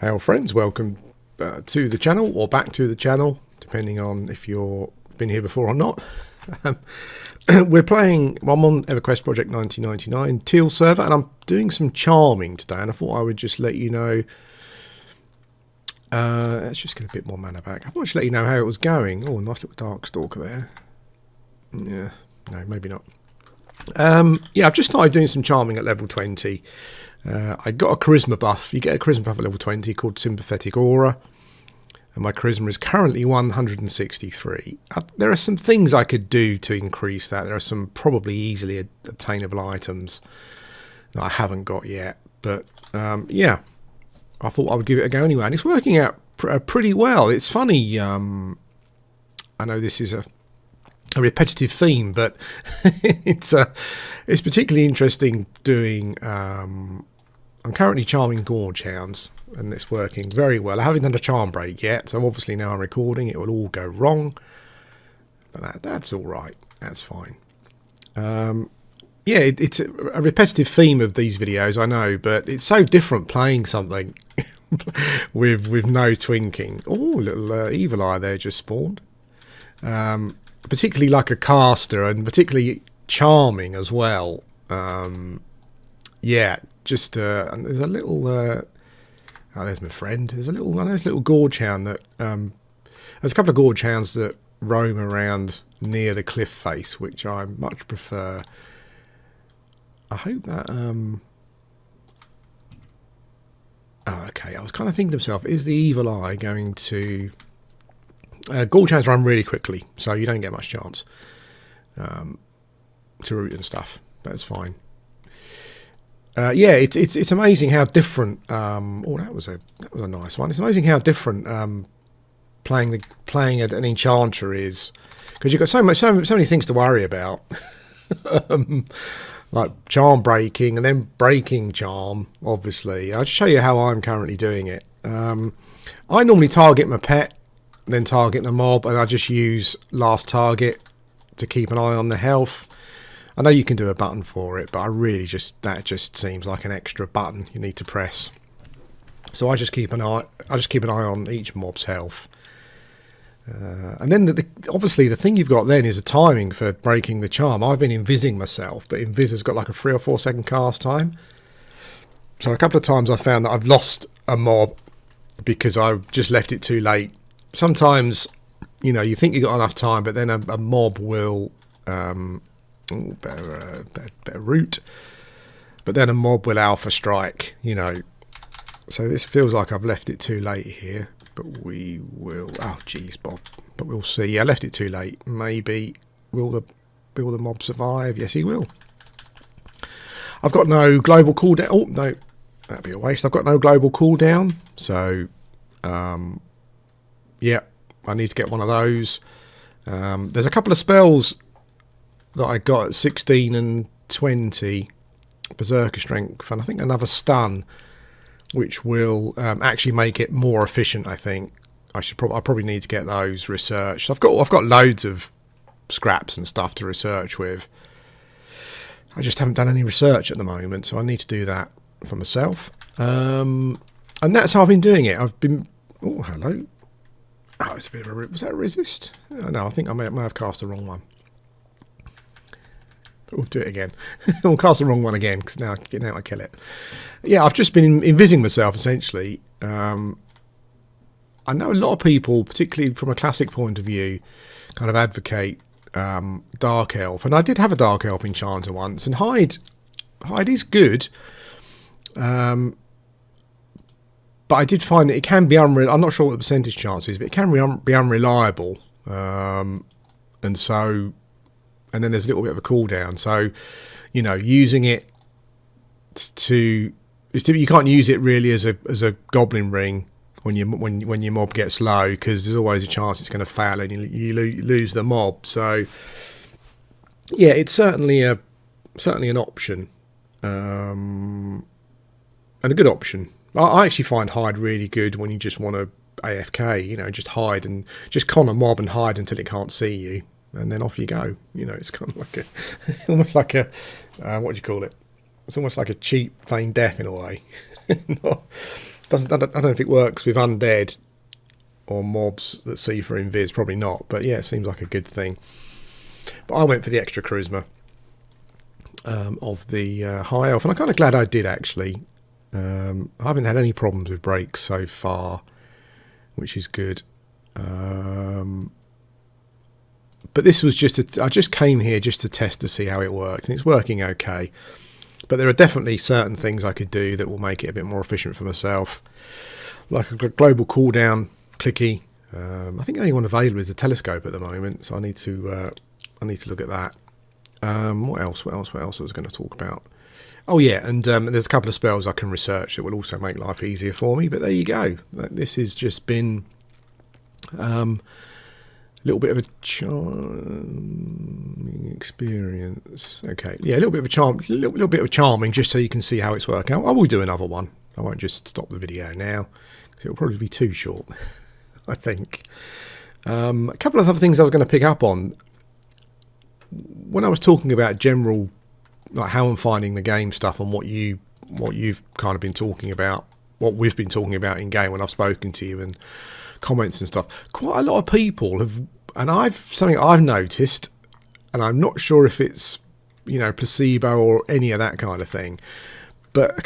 Hello friends, welcome to the channel or back to the channel, depending on if you've been here before or not. Um, I'm on Everquest Project 1999 Teal server, and I'm doing some charming today, and I thought I would just let you know, let's just get a bit more mana back. I thought I'd just let you know how it was going. Oh, nice little dark stalker there. Yeah, no, maybe not. Yeah, I've just started doing some charming at level 20. I got a charisma buff. You get a charisma buff at level 20 called Sympathetic Aura, and my charisma is currently 163. There are some things I could do to increase that. There are some probably easily obtainable items that I haven't got yet, but yeah, I thought I would give it a go anyway, and it's working out pretty well. It's funny, I know this is a repetitive theme, but it's particularly interesting doing. I'm currently charming gorge hounds, and it's working very well. I haven't done a charm break yet, so obviously now I'm recording, it will all go wrong, but that's all right. That's fine. Yeah, it's a repetitive theme of these videos, I know, but it's so different playing something with no twinking. Oh, little evil eye there just spawned. Particularly like a caster, and particularly charming as well. Yeah, just and there's a little oh, there's my friend. There's a little gorge hound that there's a couple of gorge hounds that roam around near the cliff face, which I much prefer. I hope that oh, okay, I was kind of thinking to myself, is the evil eye going to gorge hounds run really quickly, so you don't get much chance to root and stuff. That's fine. Yeah, it's amazing how different. Oh, that was a nice one. It's amazing how different playing an enchanter is, because you've got so many things to worry about, like charm breaking and then breaking charm. Obviously, I'll just show you how I'm currently doing it. I normally target my pet, then target the mob, and I just use last target to keep an eye on the health. I know you can do a button for it, but that just seems like an extra button you need to press. So I just keep an eye on each mob's health. And then obviously the thing you've got then is a timing for breaking the charm. I've been invising myself, but invis has got like a 3 or 4 second cast time. So a couple of times I found that I've lost a mob because I've just left it too late. Sometimes, you know, you think you've got enough time, but then a mob will better route, but then a mob will alpha strike, you know. So this feels like I've left it too late here, but we will. Oh geez, Bob, but we'll see. Yeah, I left it too late. Maybe will the mob survive? Yes, he will. I've got no global cooldown. Oh no, that'd be a waste. I've got no global cooldown, so yeah, I need to get one of those. There's a couple of spells that I got at 16 and 20, Berserker Strength, and I think another stun, which will actually make it more efficient. I think I probably need to get those researched. I've got loads of scraps and stuff to research with. I just haven't done any research at the moment, so I need to do that for myself. And that's how I've been doing it. I've been. Oh, hello. Oh, it's a bit of a. Was that a resist? Oh, no, I think I may have cast the wrong one. We'll do it again. We'll cast the wrong one again, because now I kill it. Yeah, I've just been invising myself, essentially. I know a lot of people, particularly from a classic point of view, kind of advocate Dark Elf. And I did have a Dark Elf enchanter once, and Hide is good. But I did find that it can be unreliable. I'm not sure what the percentage chance is, but it can be unreliable. And so... And then there's a little bit of a cooldown, so you know, using it you can't use it really as a goblin ring when your mob gets low, because there's always a chance it's going to fail and you lose the mob. So yeah, it's certainly an option, and a good option. I actually find Hide really good when you just want to AFK, you know, just hide and just con a mob and hide until it can't see you. And then off you go. You know, it's kind of like almost like a, what do you call it? It's almost like a cheap feign death in a way. Doesn't I don't know if it works with undead or mobs that see for invis. Probably not, but yeah, it seems like a good thing. But I went for the extra charisma of the high elf, and I'm kind of glad I did actually. I haven't had any problems with breaks so far, which is good. But this was I just came here just to test to see how it worked, and it's working okay. But there are definitely certain things I could do that will make it a bit more efficient for myself, like a global cooldown clicky. I think the only one available is the telescope at the moment, so I need to look at that. What else I was going to talk about? Oh yeah, and there's a couple of spells I can research that will also make life easier for me. But there you go. This has just been a little bit of a charming experience. Okay, yeah, a little bit of a little bit of charming, just so you can see how it's working. I will do another one. I won't just stop the video now because it will probably be too short. I think. A couple of other things I was going to pick up on when I was talking about general, like how I'm finding the game stuff and what you've kind of been talking about, what we've been talking about in game when I've spoken to you and comments and stuff. Quite a lot of people have, and something I've noticed, and I'm not sure if it's placebo or any of that kind of thing, but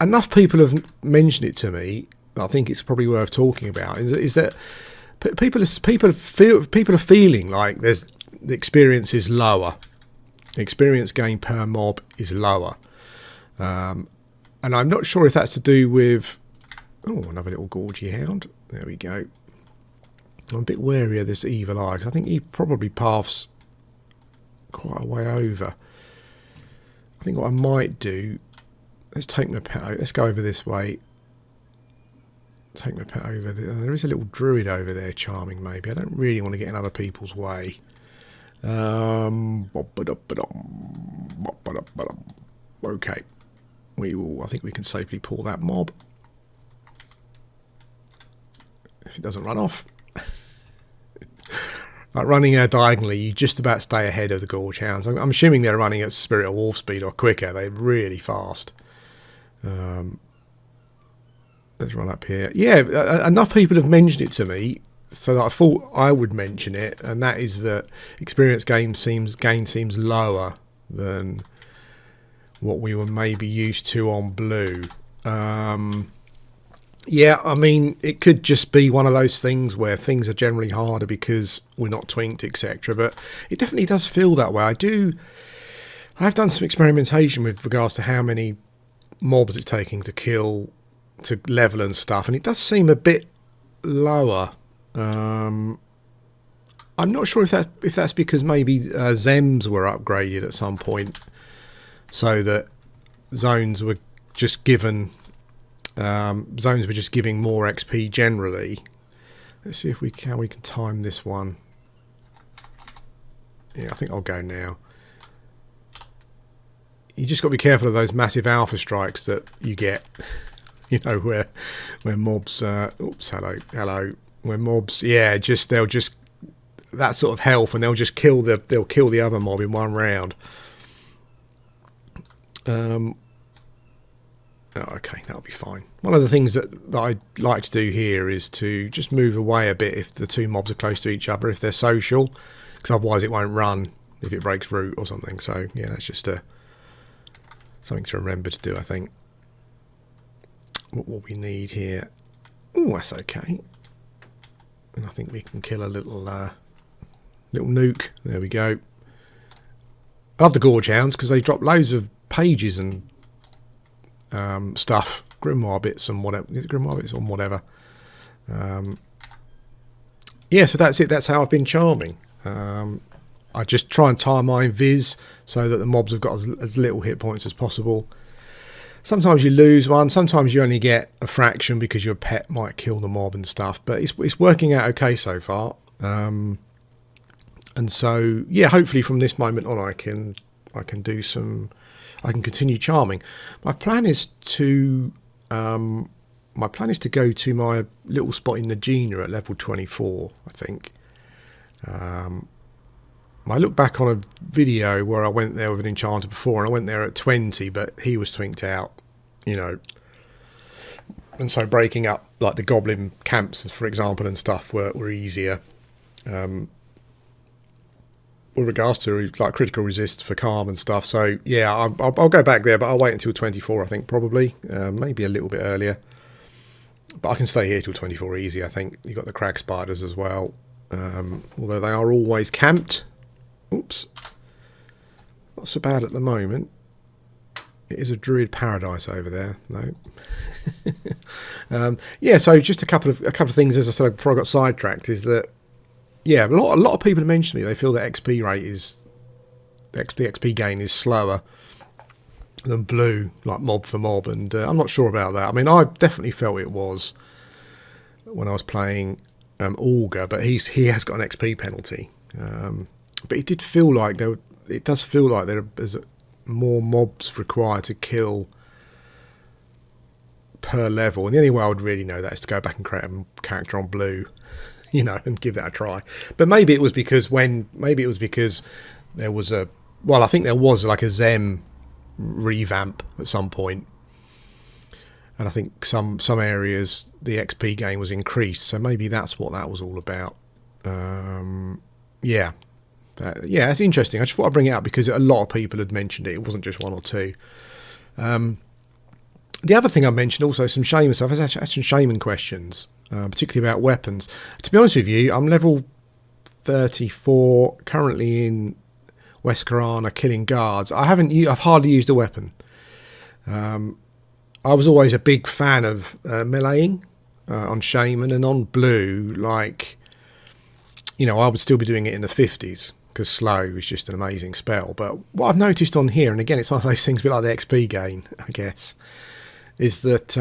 enough people have mentioned it to me. I think it's probably worth talking about. Is that people are feeling like the experience is lower. The experience gain per mob is lower, and I'm not sure if that's to do with. Oh, another little gorgy hound. There we go. I'm a bit wary of this evil eye because I think he probably paths quite a way over. I think what I might do. Let's take my pet out. Let's go over this way. Take my pet over there. There is a little druid over there, charming maybe. I don't really want to get in other people's way. Okay. I think we can safely pull that mob. If it doesn't run off. Like running diagonally, you just about stay ahead of the gorge hounds. I'm assuming they're running at spirit of wolf speed or quicker. They're really fast. Let's run up here. Yeah, enough people have mentioned it to me, so that I thought I would mention it, and that is that experience gain seems lower than what we were maybe used to on blue. Yeah, I mean, it could just be one of those things where things are generally harder because we're not twinked, etc. But it definitely does feel that way. I've done some experimentation with regards to how many mobs it's taking to kill, to level and stuff, and it does seem a bit lower. I'm not sure if that's because maybe Zems were upgraded at some point, so that zones were just giving more XP generally. Let's see if how we can time this one. Yeah, I think I'll go now. You just got to be careful of those massive alpha strikes that you get. Where mobs. Oops, hello. When mobs, yeah, they'll just that sort of health, and they'll kill the other mob in one round. Oh, okay, that'll be fine. One of the things that I like to do here is to just move away a bit if the two mobs are close to each other, if they're social, because otherwise it won't run if it breaks root or something. So yeah, that's just something to remember to do, I think. What we need here. Oh, that's okay. And I think we can kill a little nuke. There we go. I love the gorge hounds because they drop loads of pages and stuff, grimoire bits and whatever. Yeah, so that's it. That's how I've been charming. I just try and time my invis so that the mobs have got as little hit points as possible. Sometimes you lose one, sometimes you only get a fraction because your pet might kill the mob and stuff, but it's working out okay so far. And so yeah, hopefully from this moment on I can continue charming. My plan is to go to my little spot in Nagina at level 24, I think. I look back on a video where I went there with an enchanter before, and I went there at 20, but he was twinked out, And so breaking up like the goblin camps, for example, and stuff were easier. With regards to like critical resist for calm and stuff. So yeah, I'll go back there, but I'll wait until 24. I think probably maybe a little bit earlier. But I can stay here till 24 easy. I think you've got the crag spiders as well, although they are always camped. Oops, not so bad at the moment. It is a druid paradise over there. No. Yeah. So just a couple of things, as I said before I got sidetracked, is that yeah, a lot of people have mentioned to me they feel the XP rate is the XP gain is slower than blue, like mob for mob, and I'm not sure about that. I mean, I definitely felt it was when I was playing Augur, but he has got an XP penalty. But it did feel like it does feel like there's more mobs required to kill per level, and the only way I would really know that is to go back and create a character on blue, you know, and give that a try. But maybe it was because there was I think there was like a Zem revamp at some point, and I think some areas the XP gain was increased, so maybe that's what that was all about. Yeah, it's interesting. I just thought I'd bring it up because a lot of people had mentioned it. It wasn't just one or two. The other thing I mentioned also some shaman stuff. I had some shaman questions, particularly about weapons. To be honest with you, I'm level 34 currently in West Karana killing guards. I've hardly used a weapon. I was always a big fan of meleeing on shaman, and on blue, like, you know, I would still be doing it in the 50s because slow is just an amazing spell. But what I've noticed on here, and again, it's one of those things a bit like the XP gain, I guess, is that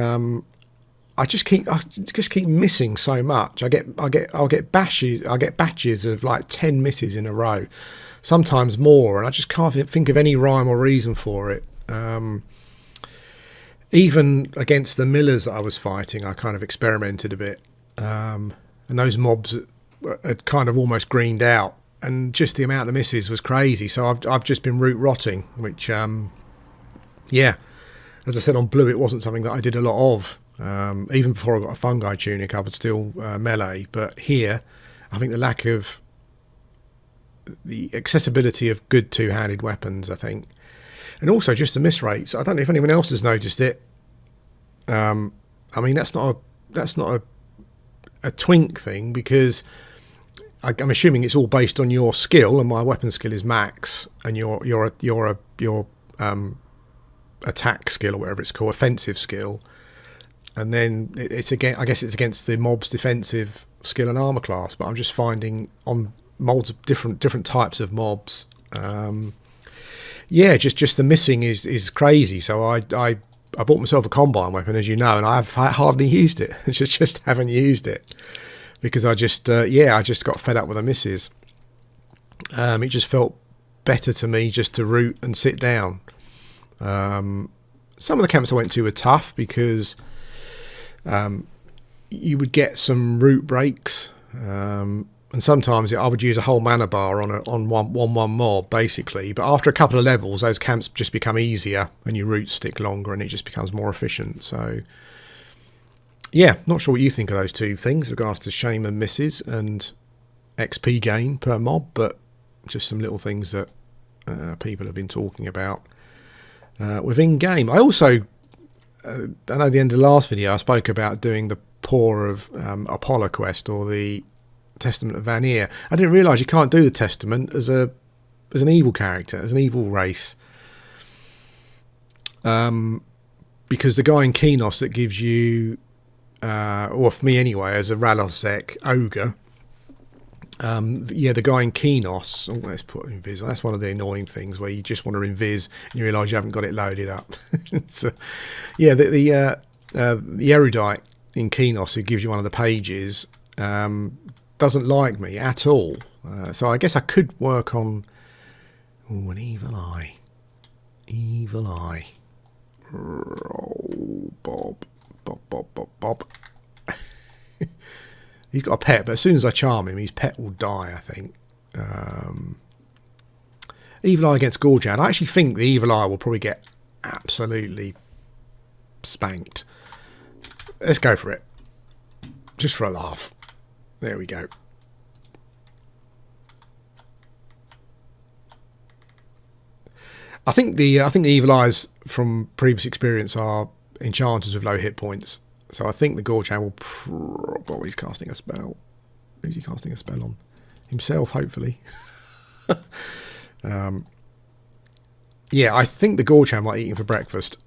I just keep missing so much. I'll get batches of like 10 misses in a row, sometimes more, and I just can't think of any rhyme or reason for it. Even against the millers that I was fighting, I kind of experimented a bit, and those mobs had kind of almost greened out, and just the amount of misses was crazy. So I've just been root rotting, which yeah, as I said, on blue it wasn't something that I did a lot of. Even before I got a fungi tunic, I would still melee, but here I think the lack of the accessibility of good two-handed weapons, I think, and also just the miss rates. I don't know if anyone else has noticed it. I mean, that's not a twink thing, because I'm assuming it's all based on your skill, and my weapon skill is max, and your attack skill, or whatever it's called, offensive skill, and then it's again, I guess it's against the mob's defensive skill and armor class. But I'm just finding on multiple different types of mobs, yeah, just the missing is crazy. So I bought myself a combine weapon, as you know, and I've hardly used it. just haven't used it because I just got fed up with the misses. It just felt better to me just to root and sit down. Some of the camps I went to were tough because you would get some root breaks, and sometimes I would use a whole mana bar on one mob, basically. But after a couple of levels, those camps just become easier, and your roots stick longer, and it just becomes more efficient. So, yeah, not sure what you think of those two things, with regards to shaman misses and XP gain per mob, but just some little things that people have been talking about within game. I also, I know at the end of the last video, I spoke about doing the Paw of Apollo quest, or the Testament of Vanir. I didn't realise you can't do the Testament as an evil character, as an evil race, because the guy in Kenos that gives you, or for me anyway, as a Ralosek ogre, the guy in Kenos, let's put invis. That's one of the annoying things where you just want to invis and you realise you haven't got it loaded up. So, yeah, the erudite in Kenos who gives you one of the pages doesn't like me at all. So I guess I could work on an evil eye. Evil eye. Oh, Bob. He's got a pet, but as soon as I charm him, his pet will die, I think. Evil Eye against Gorjan. I actually think the Evil Eye will probably get absolutely spanked. Let's go for it. Just for a laugh. There we go. I think the evil eyes from previous experience are enchanters with low hit points. So I think the Gorchan will oh, he's casting a spell. Who's he casting a spell on? Himself, hopefully. Yeah, I think the Gorchan might eat him for breakfast.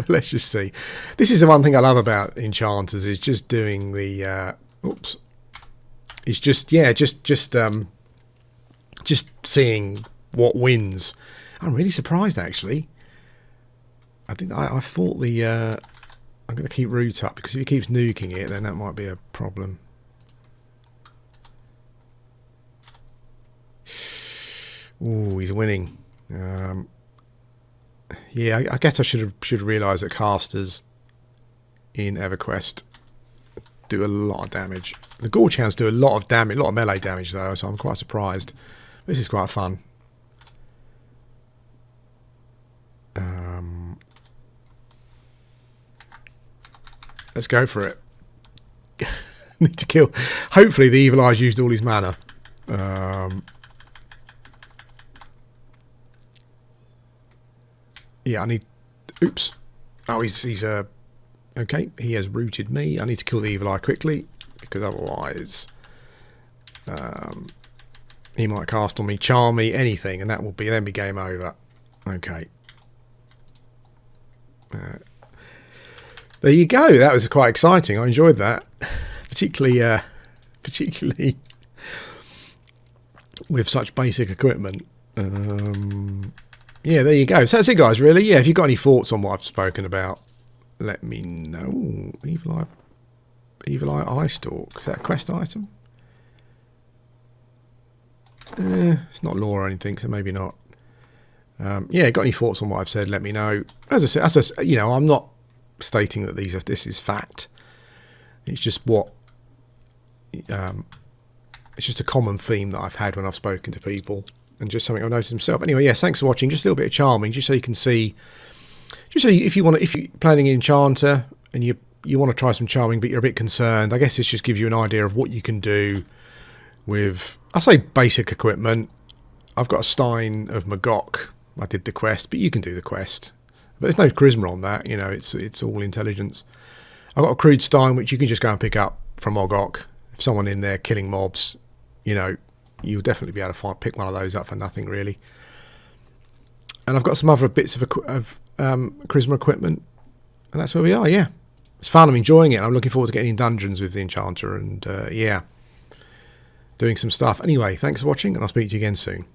Let's just see. This is the one thing I love about enchanters is just doing the oops. It's just just seeing what wins. I'm really surprised actually. I think I thought the I'm going to keep root up because if he keeps nuking it, then that might be a problem. Oh, he's winning. Yeah, I guess I should realise that casters in Everquest do a lot of damage. The Gorchans do a lot of damage, a lot of melee damage though, so I'm quite surprised. This is quite fun. Let's go for it. Need to kill. Hopefully the evil eyes used all his mana. Yeah, I need... Oops. Oh, he's okay, he has rooted me. I need to kill the evil eye quickly, because otherwise he might cast on me, charm me, anything, and that will be game over. Okay. There you go. That was quite exciting. I enjoyed that, particularly with such basic equipment. Yeah, there you go. So that's it, guys. Really, yeah. If you've got any thoughts on what I've spoken about, let me know. Evil Eye Stalk. Is that a quest item? It's not lore or anything, so maybe not. Yeah, got any thoughts on what I've said? Let me know. As I said, you know, I'm not stating that this is fact. It's just what it's just a common theme that I've had when I've spoken to people, and just something I've noticed myself. Anyway, yes, thanks for watching. Just a little bit of charming, just so you can see. Just so if you're planning an enchanter and you want to try some charming, but you're a bit concerned, I guess this just gives you an idea of what you can do with, I say, basic equipment. I've got a Stein of Magok. I did the quest, but you can do the quest. But there's no charisma on that, you know, it's all intelligence. I've got a crude Stein, which you can just go and pick up from Ogok. If someone in there killing mobs, you know, you'll definitely be able to pick one of those up for nothing, really. And I've got some other bits of charisma equipment, and that's where we are, yeah. It's fun, I'm enjoying it. I'm looking forward to getting in dungeons with the enchanter and, yeah, doing some stuff. Anyway, thanks for watching, and I'll speak to you again soon.